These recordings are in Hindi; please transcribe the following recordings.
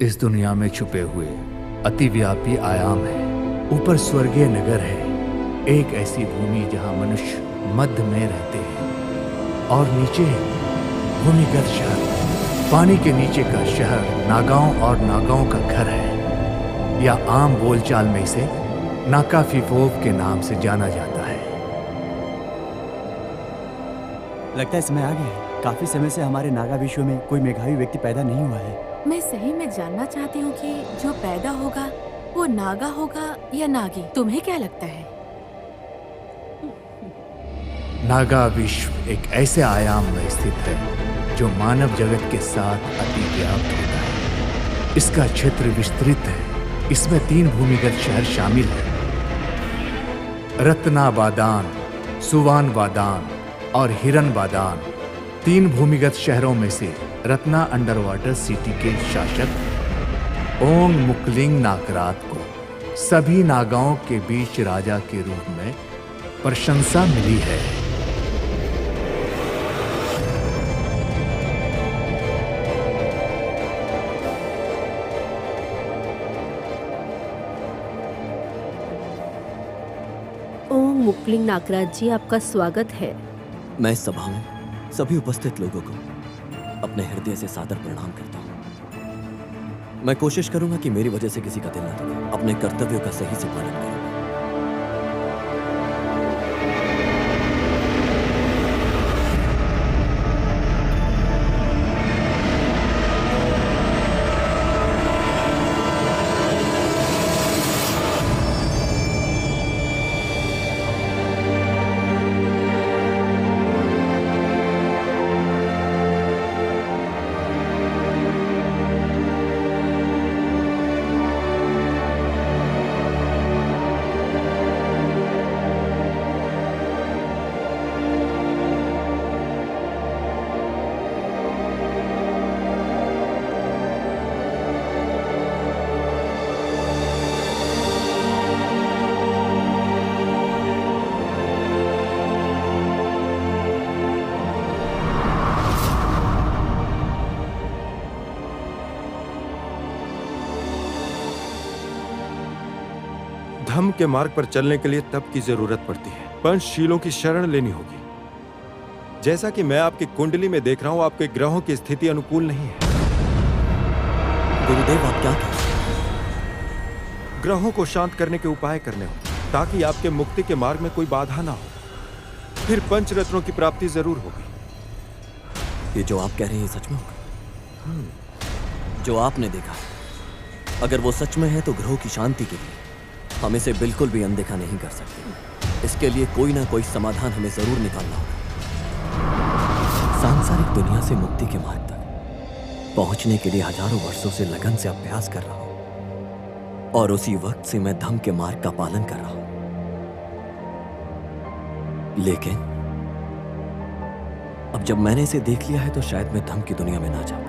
इस दुनिया में छुपे हुए अतिव्यापी आयाम है। ऊपर स्वर्गीय नगर है, एक ऐसी भूमि जहां मनुष्य मध्य में रहते हैं, और नीचे भूमिगत शहर, पानी के नीचे का शहर नागाओं और नागाओं का घर है, या आम बोलचाल में इसे नाका फिफोव के नाम से जाना जाता है। लगता है समय आ गया है। काफी समय से हमारे नागा विश्व में कोई मेघावी व्यक्ति पैदा नहीं हुआ है। मैं सही में जानना चाहती हूँ कि जो पैदा होगा वो नागा होगा या नागी। तुम्हें क्या लगता है? नागा विश्व एक ऐसे आयाम में स्थित है जो मानव जगत के साथ अति व्याप्त होता है। इसका क्षेत्र विस्तृत है। इसमें 3 भूमिगत शहर शामिल हैं: रत्नाबादान, सुवानवादान और हिरनबादान। 3 भूमिगत शहरों में से रत्ना अंडरवाटर सिटी के शासक ओंग मुकलिंग नाकरात को सभी नागाओं के बीच राजा के रूप में प्रशंसा मिली है। ओंग मुकलिंग नागराज जी, आपका स्वागत है। मैं इस सभा में सभी उपस्थित लोगों को अपने हृदय से सादर प्रणाम करता हूँ। मैं कोशिश करूंगा कि मेरी वजह से किसी का दिल न दुखे। अपने कर्तव्यों का सही से पालन करूंगा। धम्म के मार्ग पर चलने के लिए तप की जरूरत पड़ती है। पंचशीलों की शरण लेनी होगी। जैसा कि मैं आपकी कुंडली में देख रहा हूं, आपके ग्रहों की स्थिति अनुकूल नहीं है। गुरुदेव, आप क्या कह रहे हैं? ग्रहों को शांत करने के उपाय करने हो, ताकि आपके मुक्ति के मार्ग में कोई बाधा ना हो। फिर पंचरत्नों की प्राप्ति जरूर होगी। ये जो आप कह रहे हैं सच में होगा? जो आपने देखा, अगर वो सच में है तो ग्रहों की शांति के लिए हम इसे बिल्कुल भी अनदेखा नहीं कर सकते। इसके लिए कोई ना कोई समाधान हमें जरूर निकालना होगा। सांसारिक दुनिया से मुक्ति के मार्ग तक पहुंचने के लिए हजारों वर्षों से लगन से अभ्यास कर रहा हूं, और उसी वक्त से मैं धम्म के मार्ग का पालन कर रहा हूं। लेकिन अब जब मैंने इसे देख लिया है तो शायद मैं धम्म की दुनिया में ना जा पाऊं।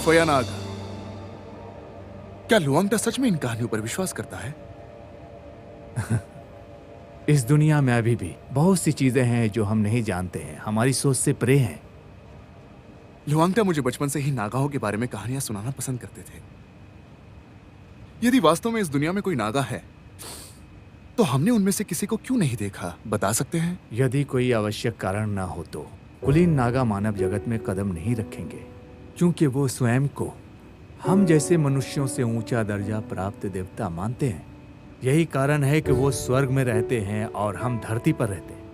फोयानाग, क्या लुआंगटा सच में इन कहानियों पर विश्वास करता है? इस दुनिया में अभी भी बहुत सी चीजें हैं जो हम नहीं जानते हैं, हमारी सोच से परे हैं। लुआंगटा मुझे बचपन से ही नागाओं के बारे में कहानियां सुनाना पसंद करते थे। यदि वास्तव में इस दुनिया में कोई नागा है, तो हमने उनमें से किसी को क्यों नहीं देखा? बता सकते हैं? यदि कोई आवश्यक कारण ना हो तो कुलीन नागा मानव जगत में कदम नहीं रखेंगे, क्योंकि वो स्वयं को हम जैसे मनुष्यों से ऊंचा दर्जा प्राप्त देवता मानते हैं। यही कारण है कि वो स्वर्ग में रहते हैं और हम धरती पर रहते हैं।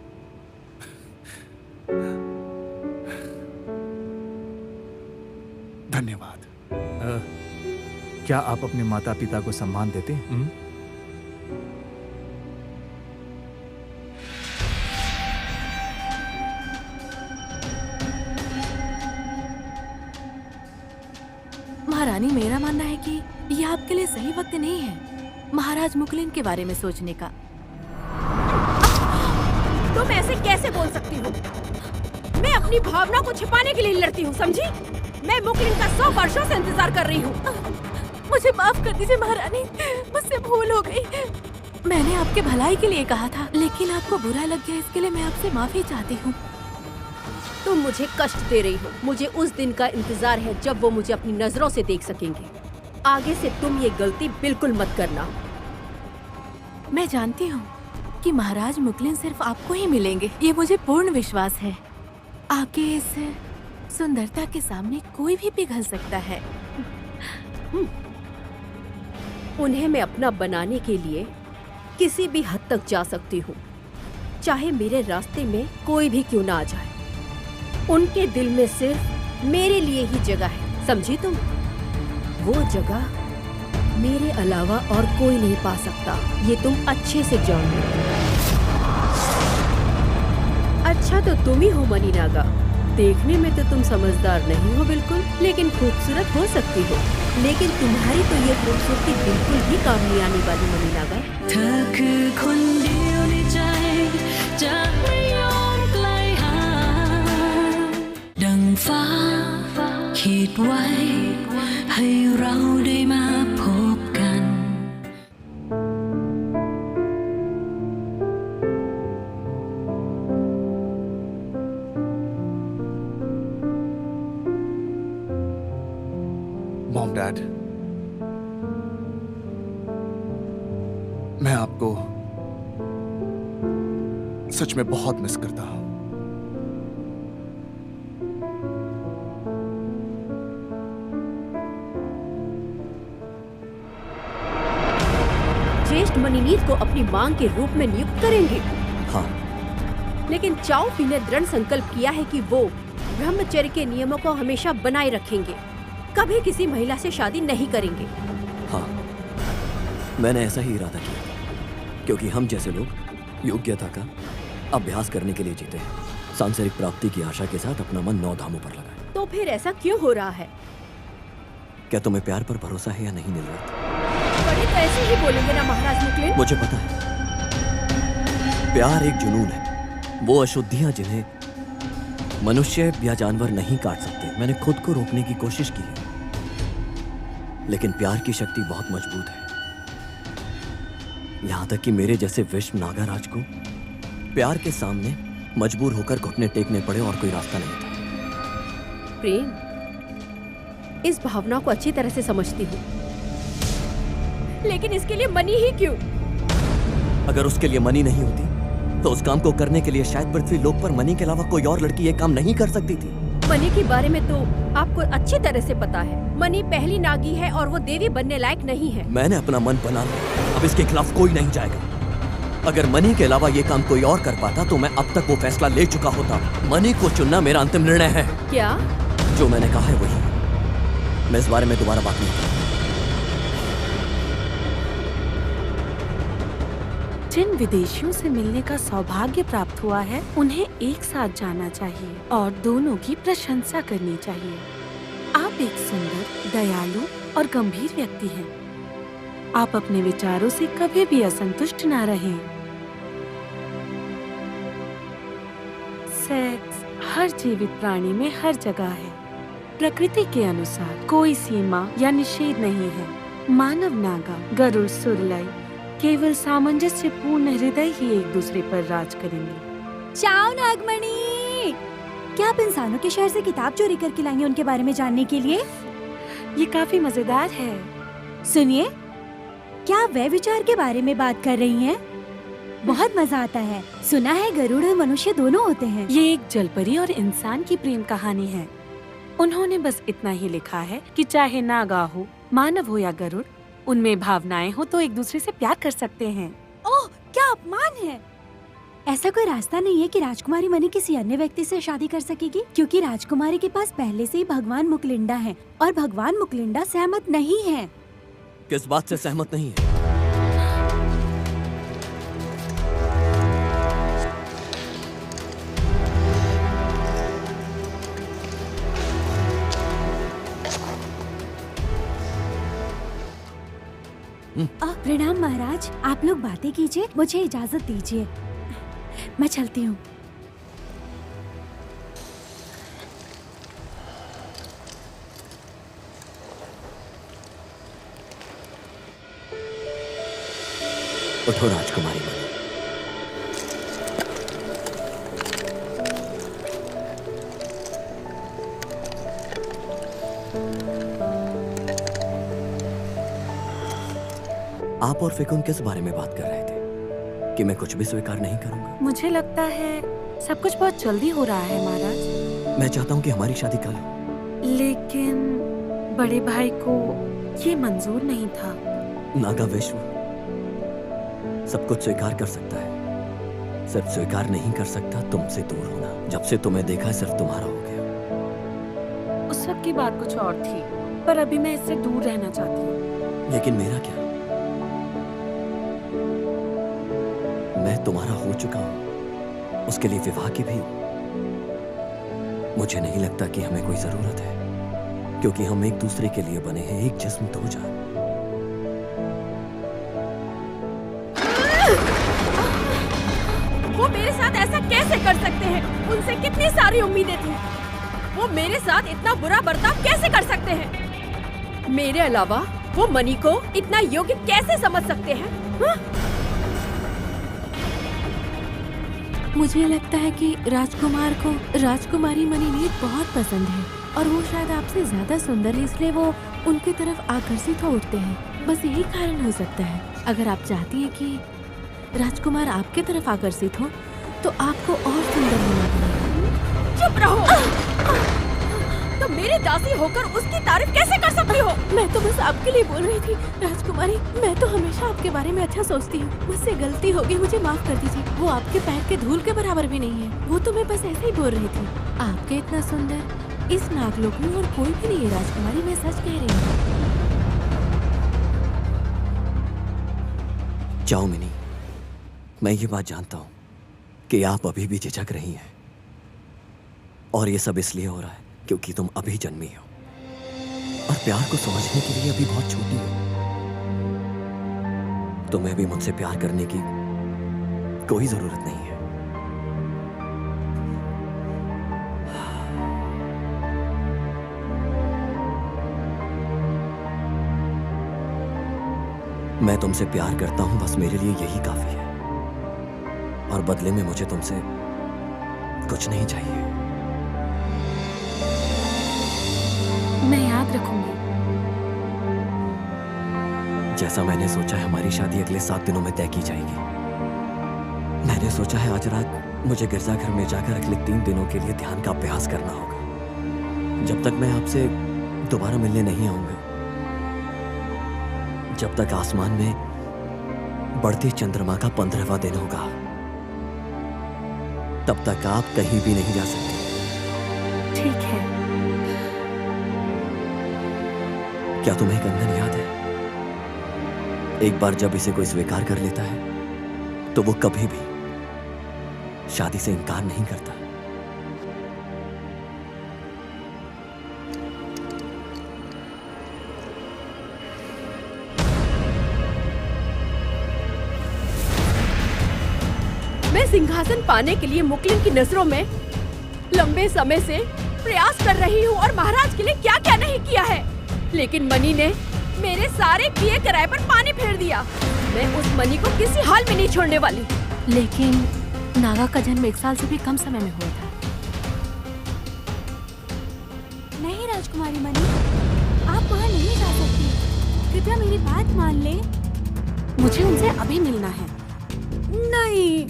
धन्यवाद। क्या आप अपने माता पिता को सम्मान देते हैं? महारानी, मेरा मानना है कि यह आपके लिए सही वक्त नहीं है महाराज मुकलिन के बारे में सोचने का। तुम ऐसे कैसे बोल सकती हो? मैं अपनी भावना को छिपाने के लिए लड़ती हूँ, समझी? मैं मुकलिन का 100 वर्षों से इंतजार कर रही हूँ। मुझे माफ कर दीजिए महारानी, मुझसे भूल हो गई। मैंने आपके भलाई के लिए कहा था, लेकिन आपको बुरा लग गया, इसके लिए मैं आपसे माफी चाहती हूँ। तुम मुझे कष्ट दे रही हो। मुझे उस दिन का इंतजार है जब वो मुझे अपनी नजरों से देख सकेंगे। आगे से तुम ये गलती बिल्कुल मत करना। मैं जानती हूँ कि महाराज मुकलिन सिर्फ आपको ही मिलेंगे, ये मुझे पूर्ण विश्वास है। आपके इस सुंदरता के सामने कोई भी पिघल सकता है। उन्हें मैं अपना बनाने के लिए किसी भी हद तक जा सकती हूँ, चाहे मेरे रास्ते में कोई भी क्यों ना आ जाए। उनके दिल में सिर्फ मेरे लिए ही जगह है, समझी तुम? वो जगह मेरे अलावा और कोई नहीं पा सकता, ये तुम अच्छे से जानो। अच्छा तो तुम ही हो मनी नागा। देखने में तो तुम समझदार नहीं हो बिल्कुल, लेकिन खूबसूरत हो सकती हो। लेकिन तुम्हारी तो ये खूबसूरती बिल्कुल भी काम नहीं आने वाली मनी नागा। เธอคือคนเดียวในใจจะไม่ยอมไกลห่างดังฟ้าขีดไว้ให้เราได้มาพบกัน मॉम डैड, मैं आपको सच में बहुत मिस करता हूं। ज्येष्ठ मणिनीत को अपनी मांग के रूप में नियुक्त करेंगे। हाँ, लेकिन चाओ पी ने दृढ़ संकल्प किया है कि वो ब्रह्मचर्य के नियमों को हमेशा बनाए रखेंगे, कभी किसी महिला से शादी नहीं करेंगे। हाँ, मैंने ऐसा ही इरादा किया था, क्योंकि हम जैसे लोग योग्यता का अभ्यास करने के लिए जीते हैं। सांसारिक प्राप्ति की आशा के साथ अपना मन 9 धामों पर लगाए। तो फिर ऐसा क्यों हो रहा है? क्या तुम्हें प्यार पर भरोसा है या नहीं नीलरत? बड़े तो ऐसे ही बोलेंगे ना महाराज मुकलिन। मुझे पता है, प्यार एक जुनून है, वो अशुद्धियां जिन्हें मनुष्य या जानवर नहीं काट सकते। मैंने खुद को रोकने की कोशिश की है, लेकिन प्यार की शक्ति बहुत मजबूत है। यहां तक कि मेरे जैसे विश्व नागाराज को प्यार के सामने मजबूर होकर घुटने टेकने पड़े और कोई रास्ता नहीं था। प्रेम, इस भावना को अच्छी तरह से समझती हूँ, लेकिन इसके लिए मनी ही क्यों? अगर उसके लिए मनी नहीं होती तो उस काम को करने के लिए शायद पृथ्वी लोक पर मनी के अलावा कोई और लड़की ये काम नहीं कर सकती थी। मनी के बारे में तो आपको अच्छी तरह से पता है। मनी पहली नागी है और वो देवी बनने लायक नहीं है। मैंने अपना मन बना लिया, अब इसके खिलाफ कोई नहीं जाएगा। अगर मनी के अलावा ये काम कोई और कर पाता तो मैं अब तक वो फैसला ले चुका होता। मनी को चुनना मेरा अंतिम निर्णय है। क्या? जो मैंने कहा है वही। मैं इस बारे में दोबारा बात नहीं करूंगा। जिन विदेशियों से मिलने का सौभाग्य प्राप्त हुआ है, उन्हें एक साथ जाना चाहिए और दोनों की प्रशंसा करनी चाहिए। आप एक सुंदर, दयालु और गंभीर व्यक्ति हैं। आप अपने विचारों से कभी भी असंतुष्ट ना रहें। सेक्स हर जीवित प्राणी में हर जगह है। प्रकृति के अनुसार कोई सीमा या निषेध नहीं है। मानव नागा, गरुड़, सुरलाई केवल सामंजस्य पूर्ण हृदय ही एक दूसरे पर राज करेंगे। चाओ नागमणि, क्या आप इंसानों के शहर से किताब चोरी करके लाएंगे उनके बारे में जानने के लिए? ये काफी मजेदार है। सुनिए, क्या आप वह विचार के बारे में बात कर रही हैं? बहुत मजा आता है। सुना है गरुड़ और मनुष्य दोनों होते हैं। ये एक जलपरी और इंसान की प्रेम कहानी है। उन्होंने बस इतना ही लिखा है कि चाहे नागा हो, मानव हो या गरुड़, उनमें भावनाएं हो तो एक दूसरे से प्यार कर सकते हैं। ओह, क्या अपमान है! ऐसा कोई रास्ता नहीं है कि राजकुमारी मनी किसी अन्य व्यक्ति से शादी कर सकेगी, क्योंकि राजकुमारी के पास पहले से ही भगवान मुकलिंडा है और भगवान मुकलिंडा सहमत नहीं है। किस बात से सहमत नहीं है? प्रणाम महाराज, आप लोग बातें कीजिए, मुझे इजाजत दीजिए, मैं चलती हूँ। उठो राजकुमारी मणि। आप और फिकुन किस बारे में बात कर रहे थे कि मैं कुछ भी स्वीकार नहीं करूंगा? मुझे लगता है सब कुछ बहुत जल्दी हो रहा है महाराज। मैं चाहता हूं कि हमारी शादी कर लो। लेकिन बड़े भाई को ये मंजूर नहीं था। नागा विश्व सब कुछ स्वीकार कर सकता है, सिर्फ स्वीकार नहीं कर सकता तुमसे दूर होना। जब से तुम्हें देखा सिर्फ तुम्हारा हो गया। उस वक्त की बात कुछ और थी, पर अभी मैं इससे दूर रहना चाहती हूँ। लेकिन मेरा क्या? मैं तुम्हारा हो चुका हूं, उसके लिए विवाह की भी हूं। मुझे नहीं लगता कि हमें कोई जरूरत है, क्योंकि हम एक दूसरे के लिए बने हैं, एक जिस्म दो जान। वो मेरे साथ ऐसा कैसे कर सकते हैं? उनसे कितनी सारी उम्मीदें थी। वो मेरे साथ इतना बुरा बर्ताव कैसे कर सकते हैं? मेरे अलावा वो मनी को इतना योग्य कैसे समझ सकते हैं? हाँ? मुझे लगता है कि राजकुमार को राजकुमारी मणिनीत बहुत पसंद है और वो शायद आपसे ज्यादा सुंदर है, इसलिए वो उनकी तरफ आकर्षित हो उठते हैं। बस यही कारण हो सकता है। अगर आप चाहती हैं कि राजकुमार आपके तरफ आकर्षित हो तो आपको और सुंदर होना पड़ेगा। चुप रहो। तो मेरे दासी होकर उसकी तारीफ कैसे कर सकती हो? मैं तो बस आपके लिए बोल रही थी राजकुमारी। मैं तो हमेशा आपके बारे में अच्छा सोचती हूँ। मुझसे गलती हो गई, मुझे माफ कर दीजिए। वो आपके पैर के धूल के बराबर भी नहीं है। वो तो मैं बस ऐसे ही बोल रही थी। आपके इतना सुंदर इस नागलोक में और कोई भी नहीं है राजकुमारी, मैं सच कह रही हूँ। जाओ मिनी, मैं ये बात जानता हूं कि आप अभी भी झिझक रही हैं, और ये सब इसलिए हो रहा है क्योंकि तुम अभी जन्मी हो और प्यार को समझने के लिए अभी बहुत छोटी हो। तुम्हें भी मुझसे प्यार करने की कोई जरूरत नहीं है। मैं तुमसे प्यार करता हूं, बस मेरे लिए यही काफी है, और बदले में मुझे तुमसे कुछ नहीं चाहिए। मैं याद रखूंगी। जैसा मैंने सोचा है, हमारी शादी अगले 7 दिनों में तय की जाएगी। मैंने सोचा है आज रात मुझे गिरजाघर में जाकर अगले 3 दिनों के लिए ध्यान का अभ्यास करना होगा। जब तक मैं आपसे दोबारा मिलने नहीं आऊंगा, जब तक आसमान में बढ़ते चंद्रमा का 15वां दिन होगा, तब तक आप कहीं भी नहीं जा सकते। ठीक है। क्या तुम्हें कंगन याद है? एक बार जब इसे कोई स्वीकार कर लेता है तो वो कभी भी शादी से इनकार नहीं करता। मैं सिंहासन पाने के लिए मुकलिन की नजरों में लंबे समय से प्रयास कर रही हूँ और महाराज के लिए क्या क्या नहीं किया है, लेकिन मनी ने मेरे सारे किए कराए पर पानी फेर दिया। मैं उस मनी को किसी हाल में नहीं छोड़ने वाली। लेकिन नागा का जन्म 1 साल से भी कम समय में हुआ था। नहीं राजकुमारी मनी, आप वहाँ नहीं जा सकती। कृपया मेरी बात मान ले। मुझे उनसे अभी मिलना है। नहीं।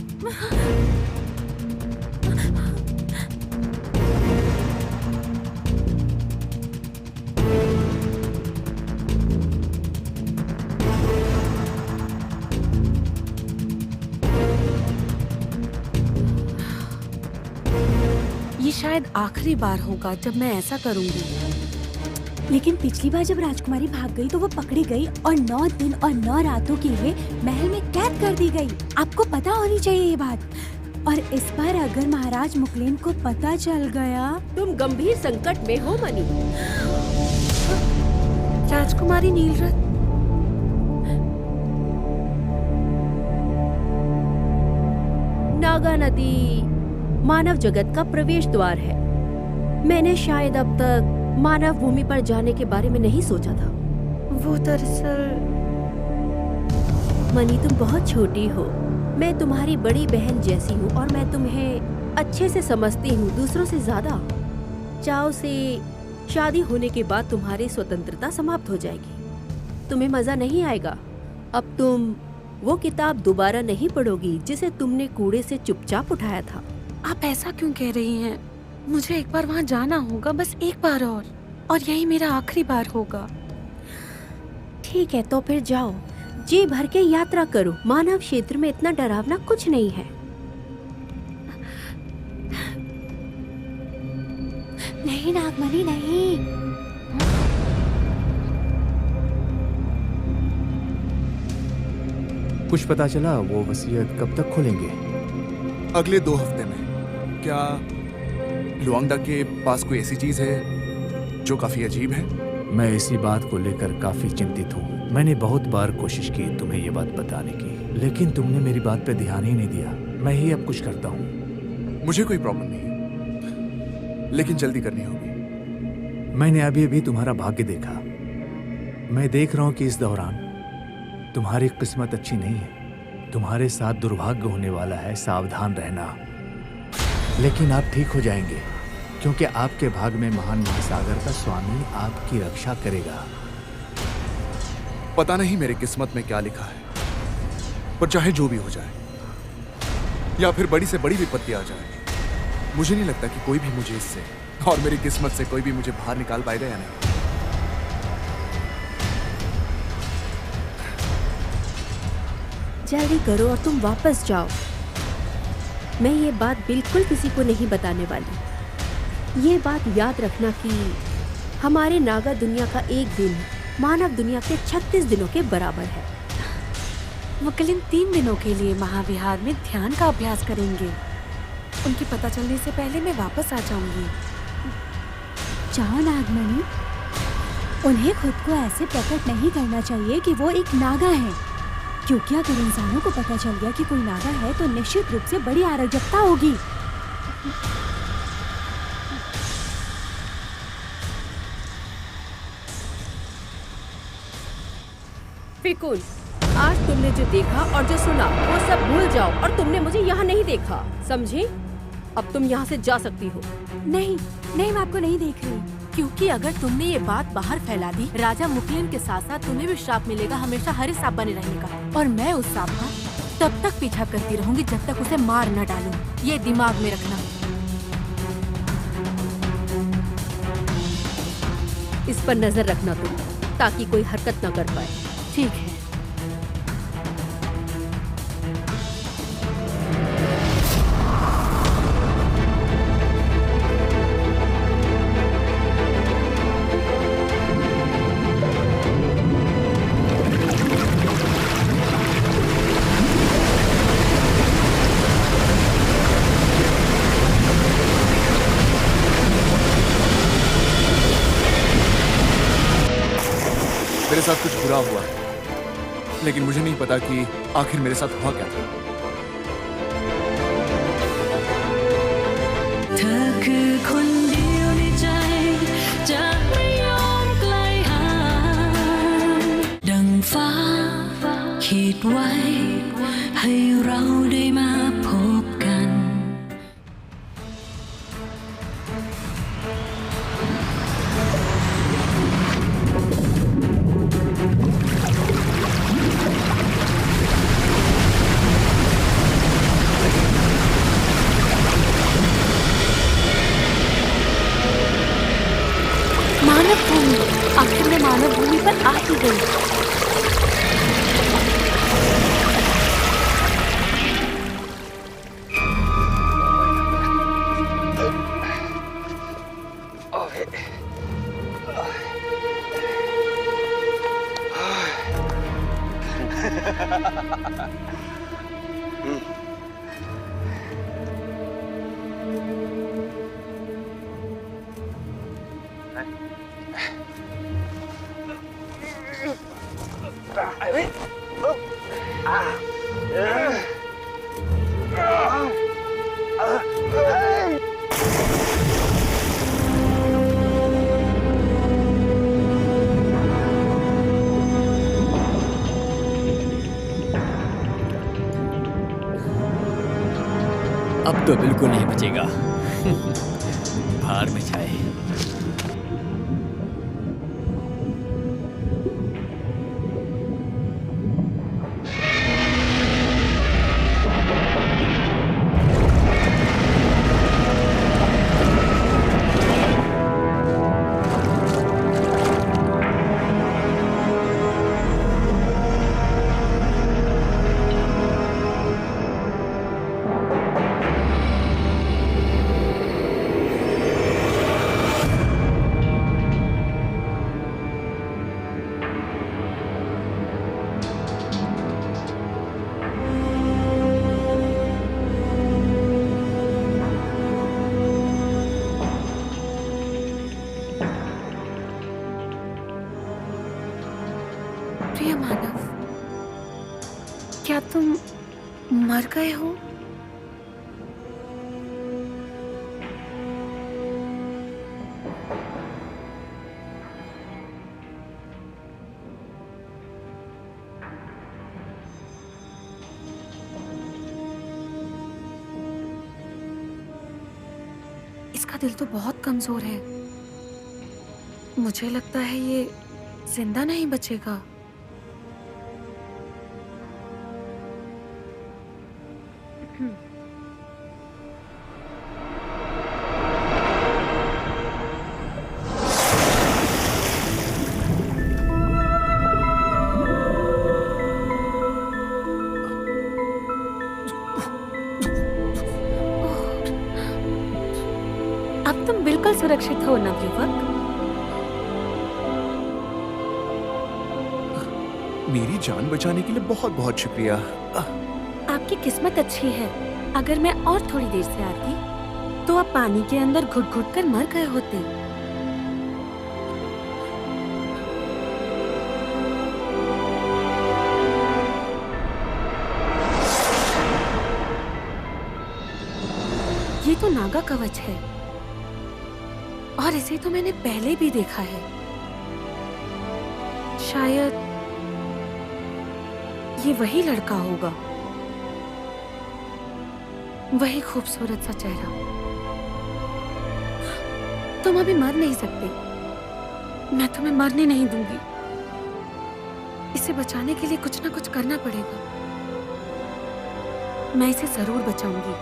ये शायद आखिरी बार होगा जब मैं ऐसा करूंगी। लेकिन पिछली बार जब राजकुमारी भाग गई तो वो पकड़ी गई और 9 दिन और 9 रातों के लिए महल में कैद कर दी गई। आपको पता होनी चाहिए ये बात। और इस बार अगर महाराज मुकलेन को पता चल गया। तुम गंभीर संकट में हो मनी। राजकुमारी नीलरत्न, नागा नदी मानव जगत का प्रवेश द्वार है। मैंने शायद अब तक मानव भूमि पर जाने के बारे में नहीं सोचा था। वो दरअसल नागमणि, तुम बहुत छोटी हो। मैं तुम्हारी बड़ी बहन जैसी हूँ और मैं तुम्हें अच्छे से समझती हूँ, दूसरों से ज्यादा। चाओ से शादी होने के बाद तुम्हारी स्वतंत्रता समाप्त हो जाएगी। तुम्हें मजा नहीं आएगा। अब तुम वो किताब दोबारा नहीं पढ़ोगी जिसे तुमने कूड़े से चुपचाप उठाया था। आप ऐसा क्यों कह रही हैं? मुझे एक बार वहाँ जाना होगा, बस एक बार और यही मेरा आखिरी बार होगा। ठीक है, तो फिर जाओ, जी भर के यात्रा करो। मानव क्षेत्र में इतना डरावना कुछ नहीं है। नहीं नागमणि, नहीं। कुछ पता चला वो वसीयत कब तक खोलेंगे? अगले 2 हफ्ते में। क्या लुआंगडा के पास कोई ऐसी चीज है जो काफी अजीब है? मैं इसी बात को लेकर काफी चिंतित हूँ। मैंने बहुत बार कोशिश की तुम्हें ये बात बताने की, लेकिन तुमने मेरी बात पे ध्यान ही नहीं दिया। मैं ही अब कुछ करता हूँ। मुझे कोई प्रॉब्लम नहीं है, लेकिन जल्दी करनी होगी। मैंने अभी अभी तुम्हारा भाग्य देखा। मैं देख रहा हूँ कि इस दौरान तुम्हारी किस्मत अच्छी नहीं है। तुम्हारे साथ दुर्भाग्य होने वाला है, सावधान रहना। लेकिन आप ठीक हो जाएंगे, क्योंकि आपके भाग में महान महासागर का स्वामी आपकी रक्षा करेगा। पता नहीं मेरी किस्मत में क्या लिखा है, पर चाहे जो भी हो जाए, या फिर बड़ी से बड़ी विपत्ति आ जाए, मुझे नहीं लगता कि कोई भी मुझे इससे और मेरी किस्मत से कोई भी मुझे बाहर निकाल पाएगा या नहीं। जल्दी करो और तुम वापस जाओ। मैं ये बात बिल्कुल किसी को नहीं बताने वाली। ये बात याद रखना कि हमारे नागा दुनिया का एक दिन मानव दुनिया के 36 दिनों के बराबर है। मुकलिन 3 दिनों के लिए महाविहार में ध्यान का अभ्यास करेंगे। उनकी पता चलने से पहले मैं वापस आ जाऊंगी। जाओ नागमणि, उन्हें खुद को ऐसे प्रकट नहीं करना चाहिए कि वो एक नागा है, क्योंकि अगर इंसानों को पता चल गया कि कोई नागा है तो निश्चित रूप से बड़ी अराजकता होगी। फिकुन, आज तुमने जो देखा और जो सुना वो सब भूल जाओ और तुमने मुझे यहाँ नहीं देखा, समझी? अब तुम यहाँ से जा सकती हो। नहीं नहीं, मैं आपको नहीं देख रही। क्योंकि अगर तुमने ये बात बाहर फैला दी, राजा मुकलिन के साथ साथ तुम्हें भी श्राप मिलेगा हमेशा हरे सांप बने रहने का। और मैं उस सांप का तब तक पीछा करती रहूंगी जब तक उसे मार न डालूं। ये दिमाग में रखना। इस पर नजर रखना तुम, ताकि कोई हरकत न कर पाए। ठीक है। मेरे साथ कुछ बुरा हुआ है, लेकिन मुझे नहीं पता कि आखिर मेरे साथ हुआ क्या था। เธอคือคนเดียวในใจจะไม่ยอมไกลห่างดังฟ้าขีดไว้ให้เราได้มาพบกัน मानव भूमि, आखिर मैं मानव भूमि पर आ ही गई। अब तो बिल्कुल नहीं बचेगा। बाहर में जाए। प्रिय मानव, क्या तुम मर गए हो? इसका दिल तो बहुत कमजोर है। मुझे लगता है ये जिंदा नहीं बचेगा। अब तुम बिल्कुल सुरक्षित हो नवयुवक। मेरी जान बचाने के लिए बहुत बहुत शुक्रिया। आपकी किस्मत अच्छी है। अगर मैं और थोड़ी देर से आती तो आप पानी के अंदर घुट घुट कर मर गए होते। ये तो नागा कवच है और इसे तो मैंने पहले भी देखा है। शायद ये वही लड़का होगा, वही खूबसूरत सा चेहरा। तुम अभी मर नहीं सकते। मैं तुम्हें मरने नहीं दूंगी। इसे बचाने के लिए कुछ ना कुछ करना पड़ेगा। मैं इसे जरूर बचाऊंगी।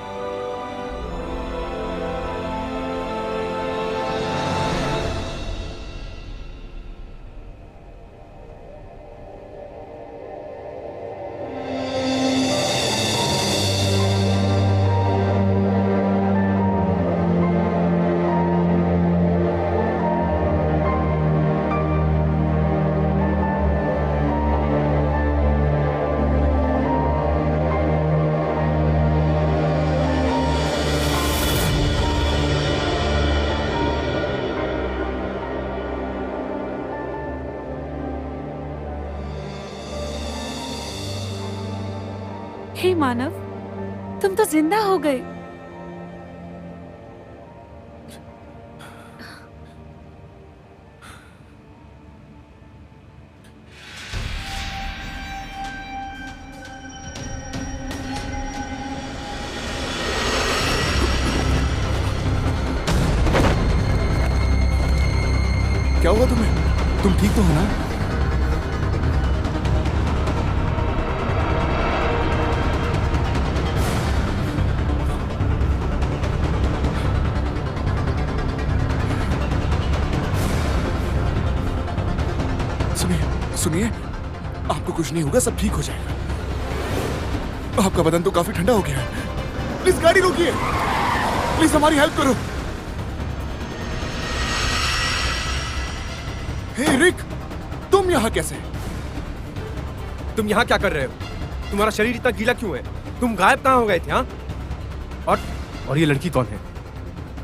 हे मानव, तुम तो जिंदा हो गए। क्या हुआ तुम्हें? तुम ठीक तो हो ना? सुनिए, आपको कुछ नहीं होगा, सब ठीक हो जाएगा। आपका बदन तो काफी ठंडा हो गया है। प्लीज गाड़ी रोकिए। प्लीज हमारी हेल्प करो। हे रिक, तुम यहाँ कैसे? तुम यहाँ क्या कर रहे हो? तुम्हारा शरीर इतना गीला क्यों है? तुम गायब कहाँ हो गए थे? हाँ? और ये लड़की कौन है?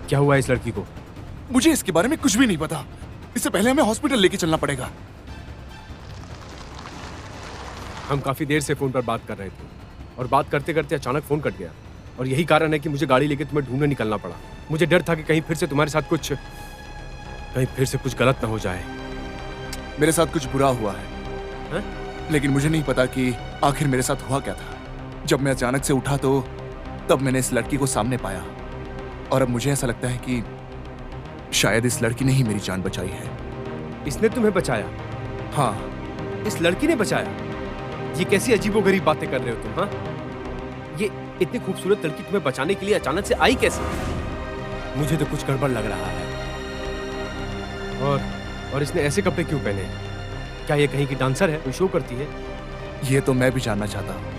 क्या हुआ इस लड़की को? मुझे इसके बारे में कुछ भी नहीं पता। इससे पहले हमें हॉस्पिटल लेके चलना पड़ेगा। हम काफी देर से फोन पर बात कर रहे थे और बात करते करते अचानक फोन कट गया और यही कारण है कि मुझे गाड़ी लेके तुम्हें ढूंढने निकलना पड़ा। मुझे डर था कि कहीं फिर से तुम्हारे साथ कुछ गलत ना हो जाए। मेरे साथ कुछ बुरा हुआ है, लेकिन मुझे नहीं पता कि आखिर मेरे साथ हुआ क्या था। जब मैं अचानक से उठा तो तब मैंने इस लड़की को सामने पाया और अब मुझे ऐसा लगता है कि शायद इस लड़की ने ही मेरी जान बचाई है। इसने तुम्हें बचाया? हाँ, इस लड़की ने बचाया? ये कैसी अजीबोगरीब बातें कर रहे हो तुम? हाँ, ये इतनी खूबसूरत लड़की तुम्हें बचाने के लिए अचानक से आई कैसे? मुझे तो कुछ गड़बड़ लग रहा है। और इसने ऐसे कपड़े क्यों पहने हैं? क्या ये कहीं की डांसर है, कोई शो करती है? ये तो मैं भी जानना चाहता हूँ।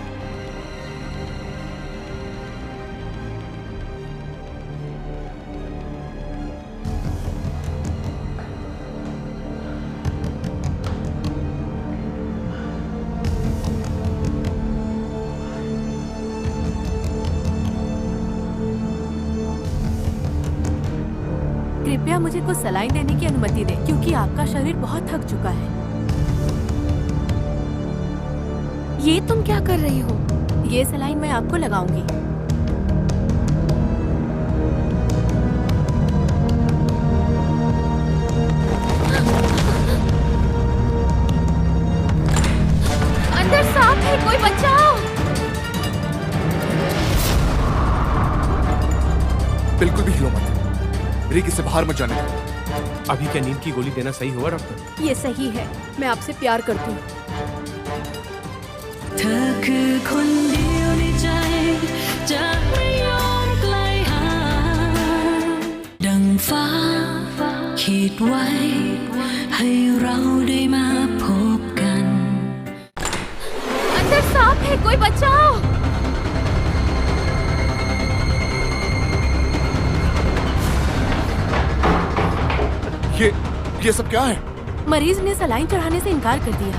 कृपया मुझे कुछ सलाइन देने की अनुमति दें, क्योंकि आपका शरीर बहुत थक चुका है। ये तुम क्या कर रही हो? ये सलाइन मैं आपको लगाऊंगी। अंदर सांप है, कोई बचाओ! बिल्कुल भी हिलो मत। रिक, इसे बाहर मत जाने दो। अभी क्या नींद की गोली देना सही होगा डॉक्टर? ये सही है, मैं आपसे प्यार करती हूँ। เธอคือคนเดียวในใจจะไม่ยอมไกลห่างดังฟ้าขีดไว้ให้เราได้มาพบกัน अंदर सांप है, कोई बचाओ! ये सब क्या है? मरीज ने सलाइन चढ़ाने से इनकार कर दिया।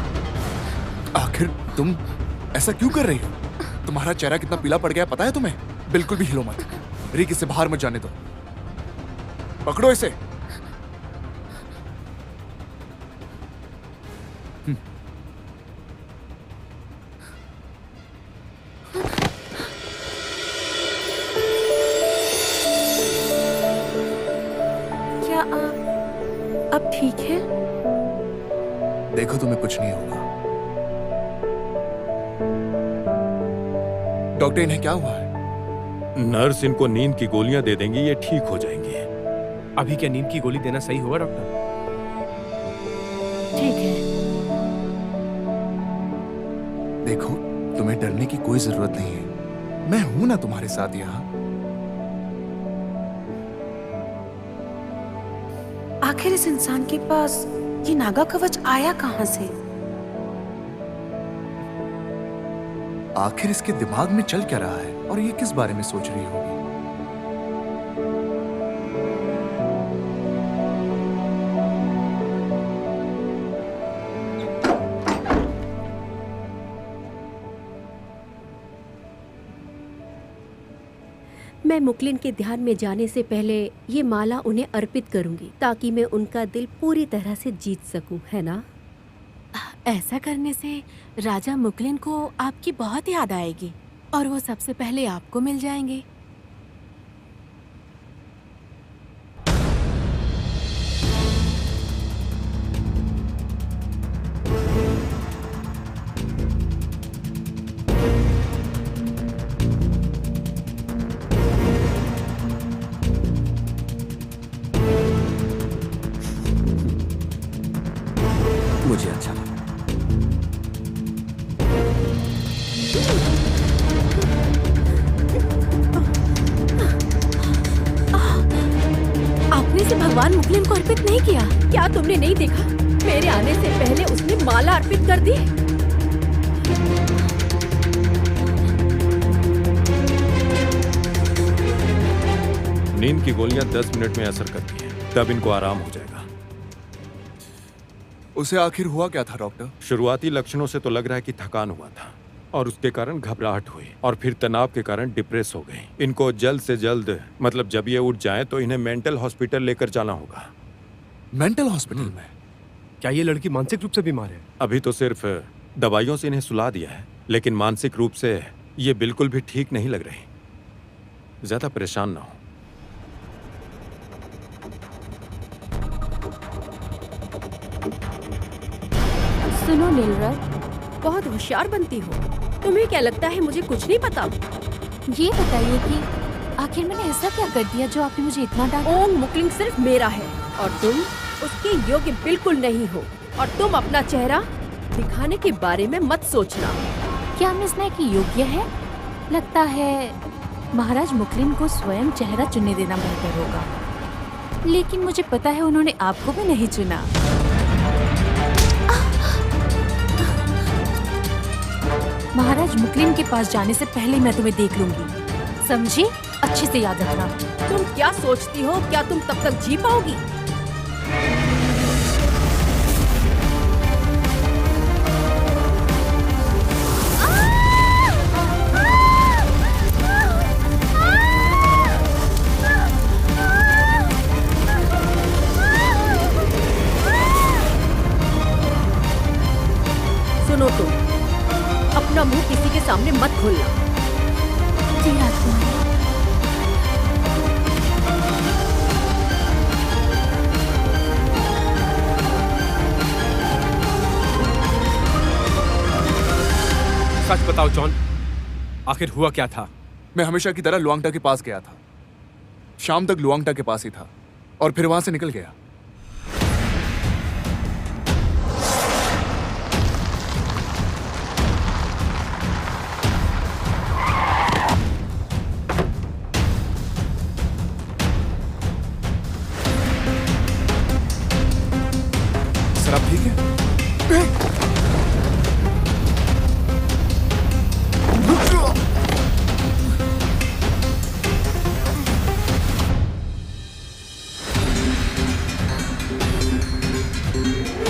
आखिर तुम ऐसा क्यों कर रही हो? तुम्हारा चेहरा कितना पीला पड़ गया पता है तुम्हें? बिल्कुल भी हिलो मत। रिक, इसे बाहर मत जाने दो। पकड़ो इसे। क्या आप अब ठीक है? देखो, तुम्हें कुछ नहीं होगा। डॉक्टर, इन्हें क्या हुआ है? नर्स इनको नींद की गोलियां दे देंगी, ये ठीक हो जाएंगी। अभी क्या नींद की गोली देना सही होगा डॉक्टर? ठीक है। देखो, तुम्हें डरने की कोई जरूरत नहीं है। मैं हूं ना तुम्हारे साथ यहाँ। आखिर इस इंसान के पास ये नागा कवच आया कहाँ से? आखिर इसके दिमाग में चल क्या रहा है और ये किस बारे में सोच रही होगी? मैं मुकलिन के ध्यान में जाने से पहले ये माला उन्हें अर्पित करूंगी, ताकि मैं उनका दिल पूरी तरह से जीत सकूं, है ना? ऐसा करने से राजा मुकलिन को आपकी बहुत याद आएगी और वो सबसे पहले आपको मिल जाएंगे। मुझे अच्छा लगा। आपने इसे भगवान मुकलिन को अर्पित नहीं किया? क्या तुमने नहीं देखा? मेरे आने से पहले उसने माला अर्पित कर दी। नींद की गोलियां 10 मिनट में असर करती हैं, तब इनको आराम हो जाएगा। उसे आखिर हुआ क्या था डॉक्टर? शुरुआती लक्षणों से तो लग रहा है कि थकान हुआ था और उसके कारण घबराहट हुई और फिर तनाव के कारण डिप्रेस हो गई। इनको जल्द से जल्द, मतलब जब ये उठ जाएं तो इन्हें मेंटल हॉस्पिटल लेकर जाना होगा। मेंटल हॉस्पिटल में? क्या ये लड़की मानसिक रूप से बीमार है? अभी तो सिर्फ दवाइयों से इन्हें सुला दिया है, लेकिन मानसिक रूप से ये बिल्कुल भी ठीक नहीं लग रही। ज्यादा परेशान ना हो। सुनो नीलरथ, बहुत होशियार बनती हो। तुम्हें क्या लगता है मुझे कुछ नहीं पता? ये बताइए कि आखिर मैंने ऐसा क्या कर दिया जो आपने मुझे इतना डांटा? ओंग मुकलिंग सिर्फ मेरा है और तुम उसके योग्य बिल्कुल नहीं हो। और तुम अपना चेहरा दिखाने के बारे में मत सोचना। क्या मिस नायकी योग्य है? लगता है महाराज मुकलिन को स्वयं चेहरा चुनने देना बेहतर होगा। लेकिन मुझे पता है उन्होंने आपको भी नहीं चुना। महाराज मुकलिन के पास जाने से पहले मैं तुम्हें देख लूंगी, समझी? अच्छे से याद रखना। तुम क्या सोचती हो, क्या तुम तब तक जी पाओगी? सुनो तुम, अपना मुंह किसी के सामने मत खोलना। जी राजकुमारी। सच बताओ जॉन, आखिर हुआ क्या था? मैं हमेशा की तरह लुआंगटा के पास गया था। शाम तक लुआंगटा के पास ही था और फिर वहां से निकल गया। सर आप ठीक है?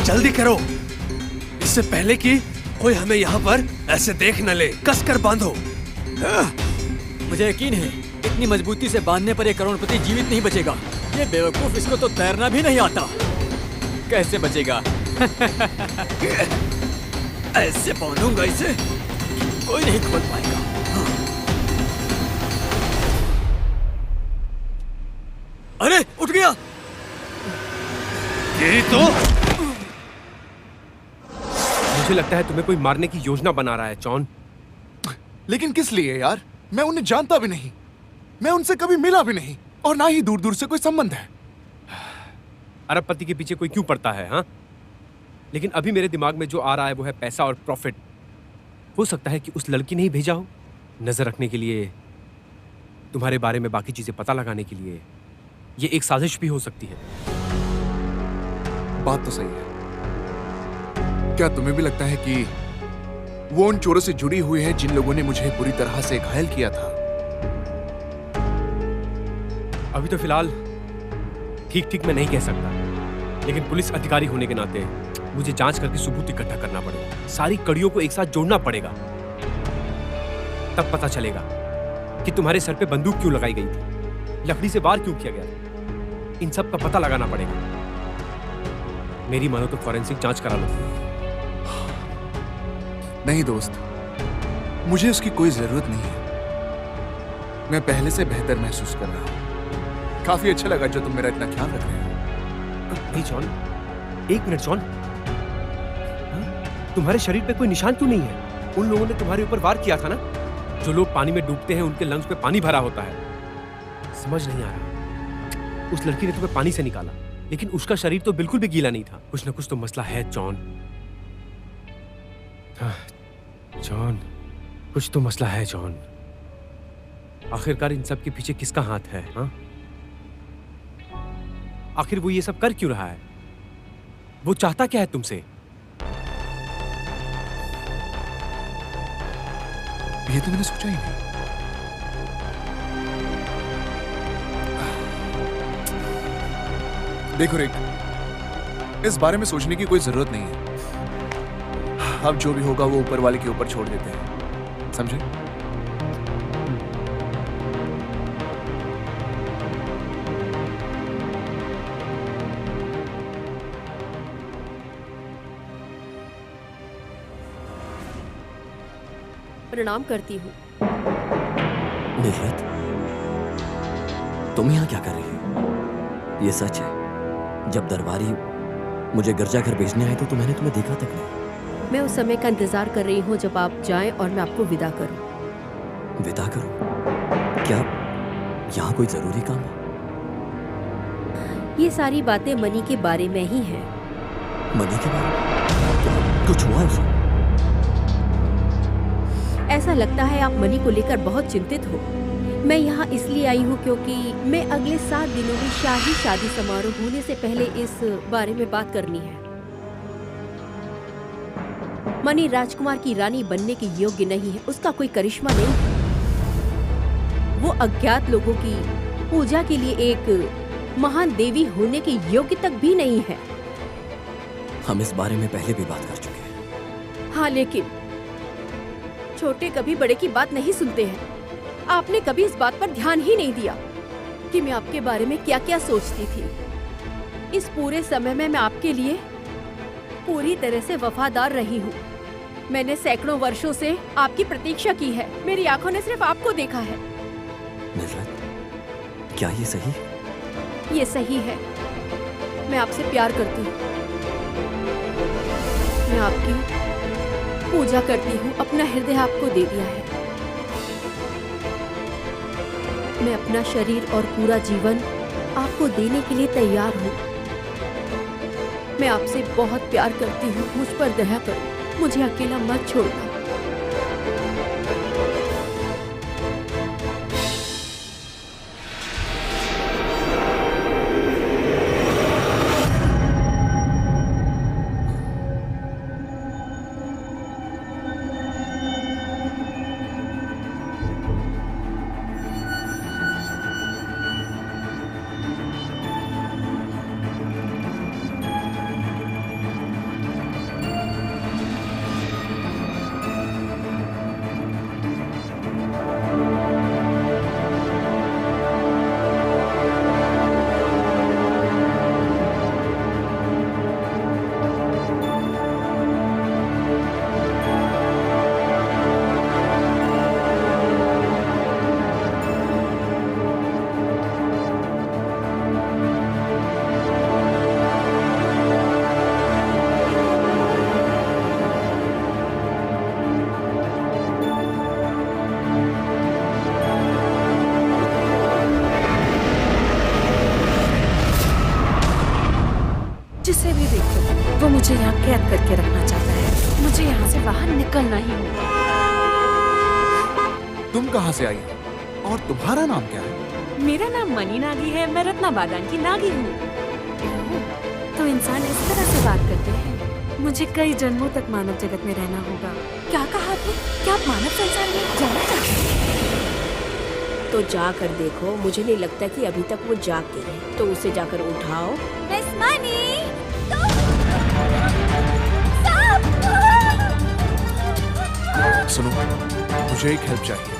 जल्दी करो, इससे पहले कि कोई हमें यहाँ पर ऐसे देख न ले। कस कर बांधो। मुझे यकीन है इतनी मजबूती से बांधने पर ये करोड़पति जीवित नहीं बचेगा। ये बेवकूफ, इसको तो तैरना भी नहीं आता। कैसे बचेगा? ऐसे बांधूंगा इसे, कोई नहीं खोल पाएगा। अरे उठ गया। ये तो मुझे लगता है तुम्हें कोई मारने की योजना बना रहा है जॉन। लेकिन किस लिए यार? मैं उन्हें जानता भी नहीं, मैं उनसे कभी मिला भी नहीं और ना ही दूर दूर से कोई संबंध है। अरबपति के पीछे कोई क्यों पड़ता है? हाँ, लेकिन अभी मेरे दिमाग में जो आ रहा है वो है पैसा और प्रॉफिट। हो सकता है कि उस लड़की ने ही भेजा हो, नजर रखने के लिए, तुम्हारे बारे में बाकी चीजें पता लगाने के लिए। ये एक साजिश भी हो सकती है। बात तो सही है। क्या तुम्हें भी लगता है कि वो उन चोरों से जुड़ी हुई है जिन लोगों ने मुझे बुरी तरह से घायल किया था? अभी तो फिलहाल ठीक ठीक मैं नहीं कह सकता, लेकिन पुलिस अधिकारी होने के नाते मुझे जांच करके सबूत इकट्ठा करना पड़ेगा। सारी कड़ियों को एक साथ जोड़ना पड़ेगा, तब पता चलेगा कि तुम्हारे सर पे बंदूक क्यों लगाई गई थी, लकड़ी से वार क्यों किया गया। इन सब का पता लगाना पड़ेगा। मेरी मानो तो फॉरेंसिक जांच करा लो। नहीं दोस्त, मुझे उसकी कोई जरूरत नहीं है। मैं पहले से बेहतर महसूस कर रहा हूं। काफी अच्छा लगा जो तुम मेरा इतना ख्याल रख रहे हो। नहीं जॉन, एक मिनट जॉन, तुम्हारे शरीर पे कोई निशान क्यों नहीं है? उन लोगों ने तुम्हारे ऊपर वार किया था ना? जो लोग पानी में डूबते हैं उनके लंग्स पे पानी भरा होता है। समझ नहीं आ रहा। उस लड़की ने तुम्हें पानी से निकाला, लेकिन उसका शरीर तो बिल्कुल भी गीला नहीं था। कुछ ना कुछ तो मसला है जॉन। जॉन, कुछ तो मसला है जॉन। आखिरकार इन सब के पीछे किसका हाथ है? हाँ, आखिर वो ये सब कर क्यों रहा है? वो चाहता क्या है तुमसे? ये तो मैंने सोचा ही नहीं। देखो रिक, इस बारे में सोचने की कोई जरूरत नहीं है। अब जो भी होगा वो ऊपर वाले के ऊपर छोड़ देते हैं, समझे? प्रणाम करती हूँ। निलत, तुम यहाँ क्या कर रही हो? ये सच है, जब दरबारी मुझे गिरजाघर भेजने आए तो मैंने तुम्हें देखा तक नहीं। मैं उस समय का इंतजार कर रही हूँ जब आप जाएं और मैं आपको विदा करूं। विदा करूं? क्या यहाँ कोई जरूरी काम है? ये सारी बातें मनी के बारे में ही हैं। मनी के बारे में? कुछ हुआ है? ऐसा लगता है आप मनी को लेकर बहुत चिंतित हो। मैं यहाँ इसलिए आई हूँ क्योंकि मैं अगले 7 दिनों में शादी समारोह होने से पहले इस बारे में बात करनी है। मनी राजकुमार की रानी बनने के योग्य नहीं है। उसका कोई करिश्मा नहीं है। वो अज्ञात लोगों की पूजा के लिए एक महान देवी होने के योग्य तक भी नहीं है। हम इस बारे में पहले भी बात कर चुके हैं। हाँ, लेकिन छोटे कभी बड़े की बात नहीं सुनते हैं। आपने कभी इस बात पर ध्यान ही नहीं दिया कि मैं आपके बारे में क्या क्या सोचती थी। इस पूरे समय में मैं आपके लिए पूरी तरह से वफादार रही हूँ। मैंने सैकड़ों वर्षों से आपकी प्रतीक्षा की है। मेरी आंखों ने सिर्फ आपको देखा है। नुसरत, क्या ये सही? ये सही है। मैं आपसे प्यार करती हूँ। मैं आपकी पूजा करती हूँ। अपना हृदय आपको दे दिया है। मैं अपना शरीर और पूरा जीवन आपको देने के लिए तैयार हूँ। मैं आपसे बहुत प्यार करती हूँ। मुझ पर दया करो। मुझे अकेला मत छोड़ना। जिसे भी देखो वो मुझे यहाँ कैद करके रखना चाहता है। मुझे यहाँ से बाहर निकलना ही होगा। तुम कहाँ से आई हो और तुम्हारा नाम क्या है? मेरा नाम मनी नागी है। मैं रत्ना बादान की नागी हूँ। तो इंसान इस तरह से बात करते हैं। मुझे कई जन्मों तक मानव जगत में रहना होगा। क्या कहा आपने? क्या आप मानव संसार में जाना चाहते हैं? तो जाकर देखो। मुझे नहीं लगता कि अभी तक वो जाग गई है। तो उसे जाकर उठाओ। मिस मनी, सुनो, मुझे एक हेल्प चाहिए।